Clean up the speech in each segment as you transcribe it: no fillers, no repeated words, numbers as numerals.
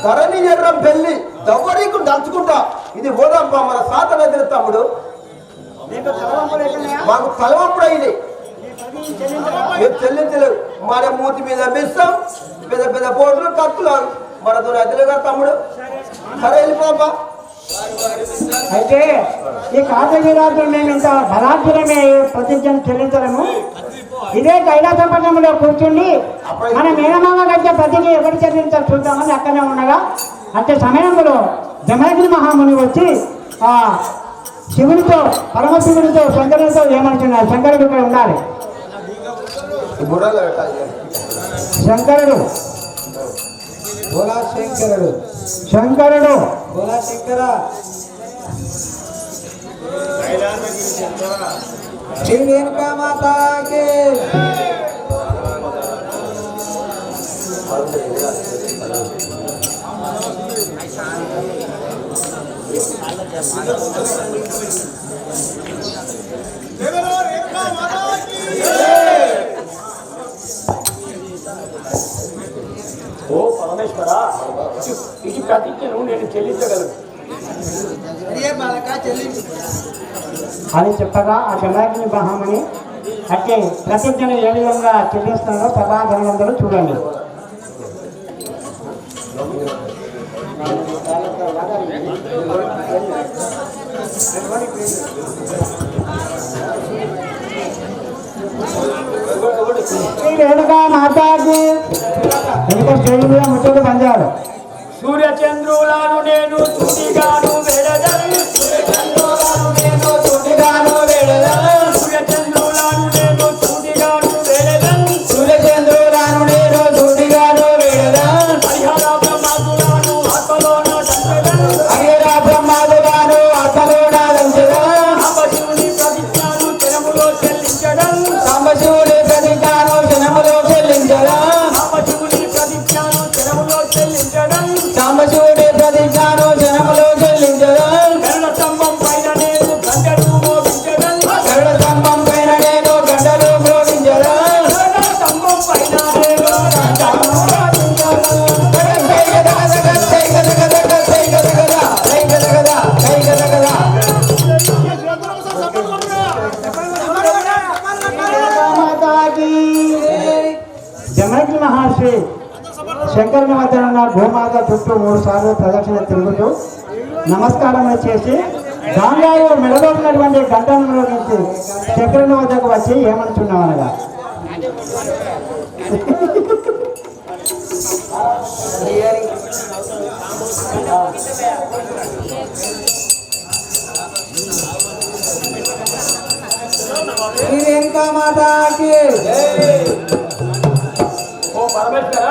ధరణి ఎర్రం పెళ్లి దవ్వరీకు దంచుకుంటా ఇది పోదాంప మన సాతన ఎదురు తమ్ముడు మాకు తలవంపుడు అయింది చెల్లించలేవు మన మూతి మీద మిస్సం పెద్ద పెద్ద బోర్డులు కత్తులు మనతో ఎదురుగా తమ్ముడు సరే వెళ్ళిపోపా అయితే ఈ కాశీరాజు మేము ఇంత బలాత్మరమే ప్రతిజ్ఞ చెల్లించలేము ఇదే కైలాసపట్నంలో కూర్చుండి మన మేనమామ గడ్డ ప్రతిజ్ఞ ఎవరు చెల్లించాలి చూద్దామని అక్కడే ఉండగా అంటే సమయంలో జమదగ్ని మహాముని వచ్చి ఆ శివునితో పరమశివునితో శంకరునితో ఏమంటున్నారు శంకరుడు ఇక్కడ ఉండాలి శంకరుడు శంకరుడు శంకరుడు శంకర శ్రీ రేణుకా మాతాకి ఓ పరమేశ్వర ఇది ప్రతిజ్ఞను నేను చెల్లించగలను అని చెప్పగా ఆ జమదగ్ని మహాముని అంటే ప్రతిజ్ఞను ఏ విధంగా చెల్లిస్తున్నారో సభాధనందరూ చూడండి. శ్రీ రేణుకా మాతాకి ఇంకా స్టేజ్ మీద ముచ్చట్లు పంచారు. సూర్యచంద్రులను నేను తుటిగాను వెడదను సూర్యచంద్రులను నేను తుటిగాను వెడదను సూర్యచంద్రులను నేను తుటిగాను వెడదను సూర్యచంద్రులను నేను తుటిగాను వెడదను హరిహర బ్రహ్మాదులను ఆత్మలోన దంచెదను హరిహర బ్రహ్మాదులను ఆత్మలోన దంచెదను సాంబశివుని ప్రతిజ్ఞను జనములో చెల్లించడం సాంబశివుని ప్రతిజ్ఞను జనములో చెల్లించడం సాంబశివుని ప్రతిజ్ఞను జనములో చెల్లించడం సాంబశివుడి ప్రతిజ్ఞను జనములో చెల్లించడం గరుడ స్తంభం పైన నేను గంటలు మోగించడం గరుడ స్తంభం పైన నేను గంటలు మోగించడం గరుడ స్తంభం పైన నేను గంటలు జమదగ్ని మహర్షి శంకరుని మధ్య ఉన్న భూమాత చుట్టూ 3 సార్లు ప్రదక్షిణ తిరుగుతూ నమస్కారం చేసి గాంగారు మెడలో ఉన్నటువంటి గంటలలో నుంచి శంకరుని వద్దకు వచ్చి ఏమంటున్నాం అనగా రేణుకా మాతాకి ఓ పరమేశ్వర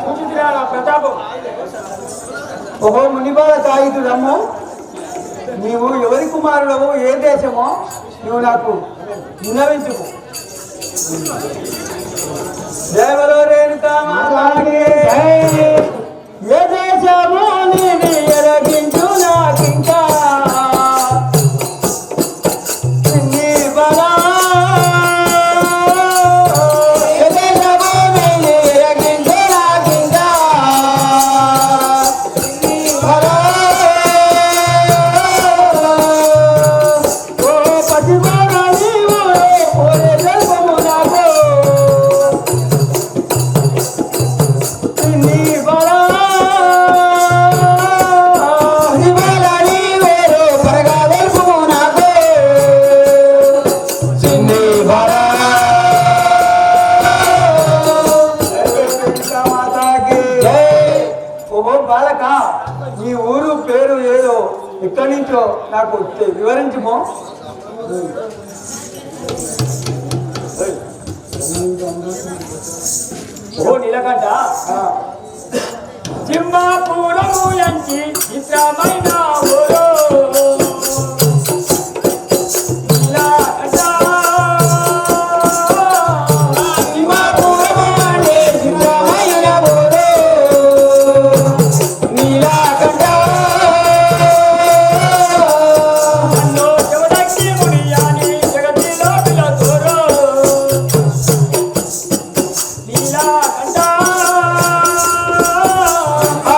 చూసిరా నా ప్రతాపం ఓహో మునిబాల తాయితుడమ్మో నీవు ఎవరి కుమారుడవో ఏ దేశమో నువ్వు నాకు విన్నవించుకు. జయవలో రేణుకా మాతాకి ఏ దేశమో నేను ఎరగించు నాకింకా ఈ ఊరు పేరు ఏదో ఎక్కడి నుంచో నాకు వివరించుమో. ఓ నీలకంఠ సింహాపూరము ఎంచి చిత్రమైన ఊరు ఆ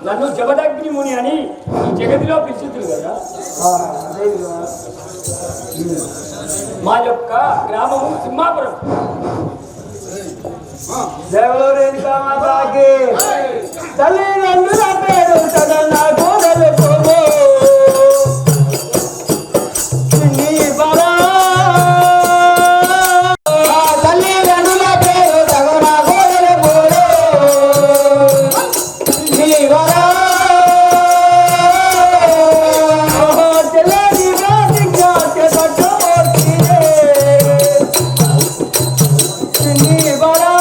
నన్ను జమదగ్ని ముని అని ఈ జగతిలో పిలుచుతురు కదా. అదే విధంగా మా యొక్క గ్రామము సింహాపురం. దేవలో రేణుకా మాతాకి తల్లిదండ్రుల పేరు చదన్న గోడలు పోగో నీ బలా తల్లిదండ్రుల పేరు చదన్న గోడలు పోగో నీ బలా తెల్లని రాతిగా చెపట్టమోర్తినే నీ బలా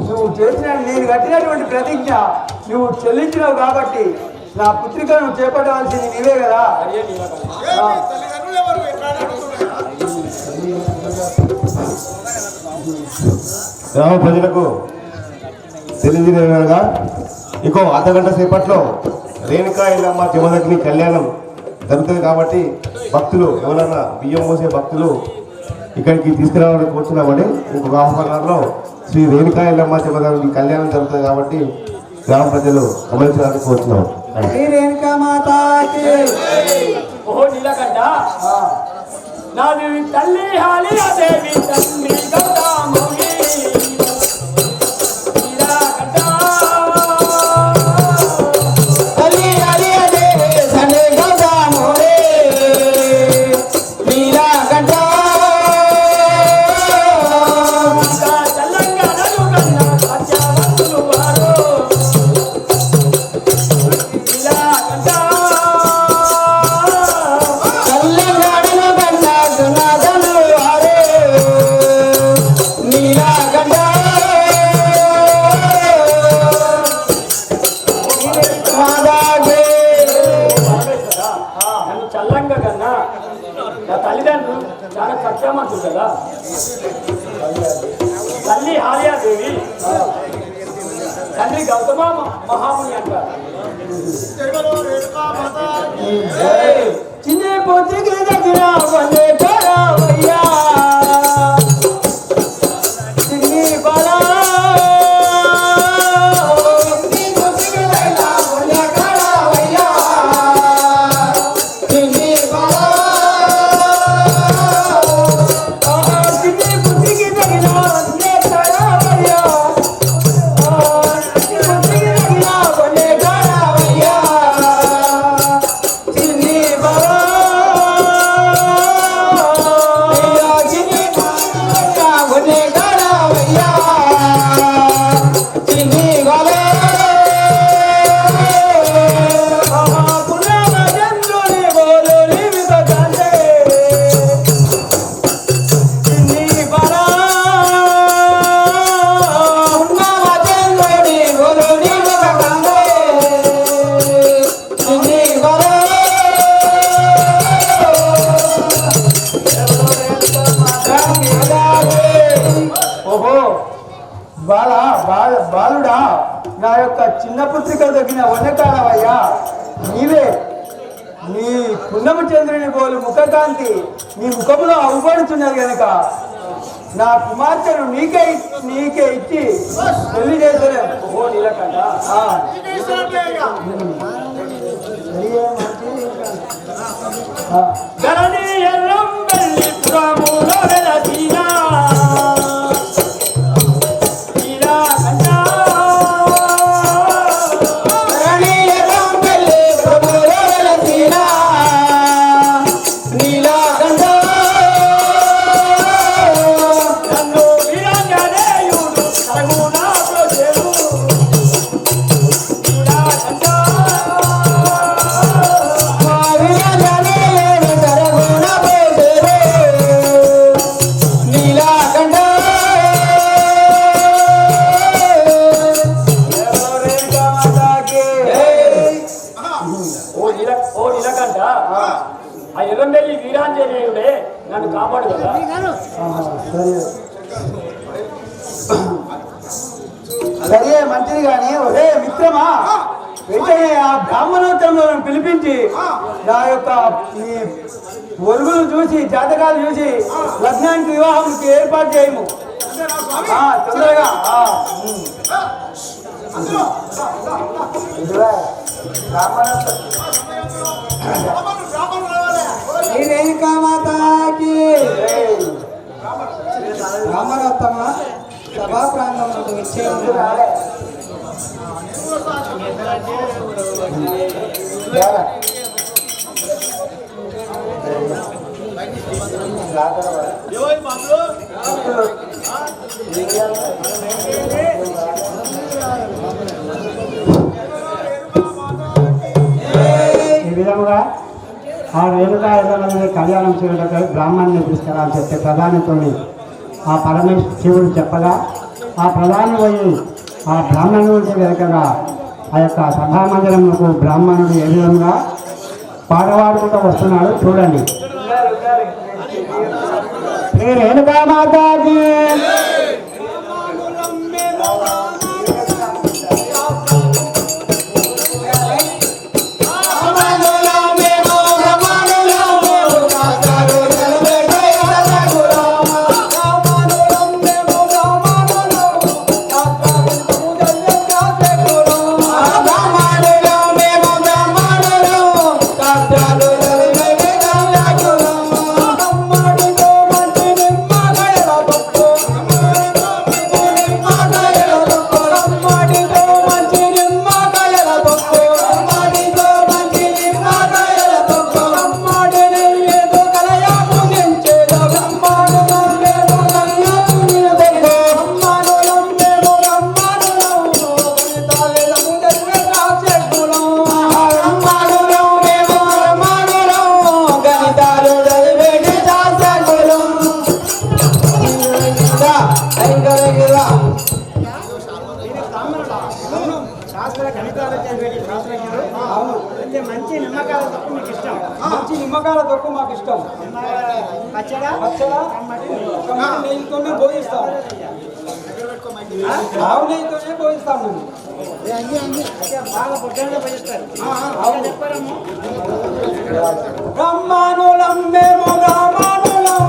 నువ్వు చేసిన నేను కట్టినటువంటి ప్రతిజ్ఞ నువ్వు చెల్లించినావు కాబట్టి నా పుత్రికను చేపట్టవలసింది నీవే కదా. గ్రామ ప్రజలకు తెలియజేయగా ఇంకో అర్ధగంట సేపట్లో రేణుకా ఎల్లమ్మ జమదగ్ని కళ్యాణం జరుగుతుంది కాబట్టి భక్తులు ఎవరన్నా బియ్యం మోసే భక్తులు ఇక్కడికి తీసుకురావాలని కూర్చున్నామని ఇంకొక హాఫ్ అన్ అవర్లో శ్రీ రేణుకా ఎల్లమ్మ జమదగ్ని కళ్యాణం జరుగుతుంది కాబట్టి గ్రామ ప్రజలు గమనించడానికి కూర్చున్నాం. రేణుకా మాతాకి ఓహో నీలకంఠ, నాది తల్లి హాలియా దేవి తల్లి గౌతమౌళి నీలకంఠ. తల్లి హాలియా దేవి తల్లి గౌతమౌళి నీలకంఠ తెలంగాణలు కన్నా సత్యవంతులు వారు నీలకంఠ. తెలంగాణలో కన్నా గుణాదలు వారే నీలకంఠ మాతాకి నన్ను చల్లంగా కన్నా నా తల్లిదండ్రులు చాలా సత్యమంతులు కదా. తల్లి హాలియాదేవి, తండ్రి గౌతమ మహాముని అంటారు. చిన్న పొత్తికి దగ్గర వందే కారావయ్యా చిన్ని బాలా చిన్ని పొత్తికి దగ్గర వందే కారావయ్యా చిన్ని బాలా చిన్ని పొత్తికి దగ్గర వందే కారావయ్యా చిన్ని పొత్తికి దగ్గర వందే కారావయ్యా చిన్ని బాలా చిన్ని బాలా వందే కారావయ్యా చిన్ని బాలా పునః జన్మని బోలోని వితదండే చిన్ని బాలా పునః జన్మని బోలోని వితదండే చిన్ని బాలా ఓహో బాలుడా, నా యొక్క చిన్న పుత్రిక తగిన వనకాలవయ్యా నీవే. నీ పున్నమ చంద్రుని పోలు ముఖకాంతి నీ ముఖములో అవుపడుతున్నది కనుక నా కుమార్తెను నీకే ఇచ్చి పెళ్లి చేసలేము. ఓహో నీలకంఠ, ధరణి ఎర్రం వెళ్ళి పురములో వెలసినా నీలకంఠ. నన్ను వీరాంజనేయుడు తరగునా చేరు ఆంజనేయుడే నన్ను కాపాడు కదా. సరే సరే మంచిది కానీ ఒరే మిత్రమా, వెంటనే ఆ బ్రాహ్మణోత్తరంలో పిలిపించి నా యొక్క ఈ ఒరుగులు చూసి జాతకాలు చూసి లగ్నానికి వివాహానికి ఏర్పాటు చేయము తొందరగా. రేణుకామాతకి బ్రాహ్మణోత్తమ సభా ప్రాంతంలో విచ్చేందుకు రాలే. ఈ విధముగా ఆ రేణుకా ఎల్లమ్మని కళ్యాణం చేయడానికి బ్రాహ్మణ్ణి తీసుకురాని చెప్తే ప్రధానితోని ఆ పరమేశ్వరుడు చెప్పగా ఆ ప్రధాని పోయి ఆ బ్రాహ్మణుడికి వెనకగా ఆ యొక్క సభామందిరంకు బ్రాహ్మణుడు ఏ విధంగా పాడవాడుకుంటూ వస్తున్నాడు చూడండి. శ్రీ రేణుకామాతాకి మంచి నిమ్మకాయల తొక్కు మీకు ఇష్టం. మంచి నిమ్మకాయల తొక్కు మాకు ఇష్టం. పచ్చడా నెయ్యితోనే భోగిస్తాం. ఆవు నెయ్యితోనే భోగిస్తాం మేము. బాగా పొద్దున్న పోయిస్తారు. బ్రహ్మానులం మేము బ్రాహ్మణులం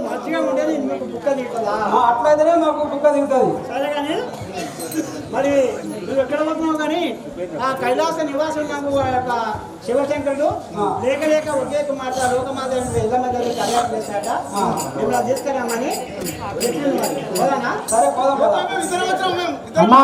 మంచిగా ఉండేది మీకు బుక్క దిగుతుందా? అట్లయితేనే మాకు బుక్క దిగుతుంది. సరే కానీ మరి నువ్వు ఎక్కడ పోతున్నావు? కానీ ఆ కైలాస నివాసం నాకు యొక్క శివశంకరుడు లేక లేక ఒకే కుమార్తె లోకమాత ఎల్లమ్మ దగ్గర కళ్యాణం చేశాక మిమ్మల్ని తీసుకురామని చెప్పింది మరి. పోదానా? సరే పోదాం పద. అమ్మా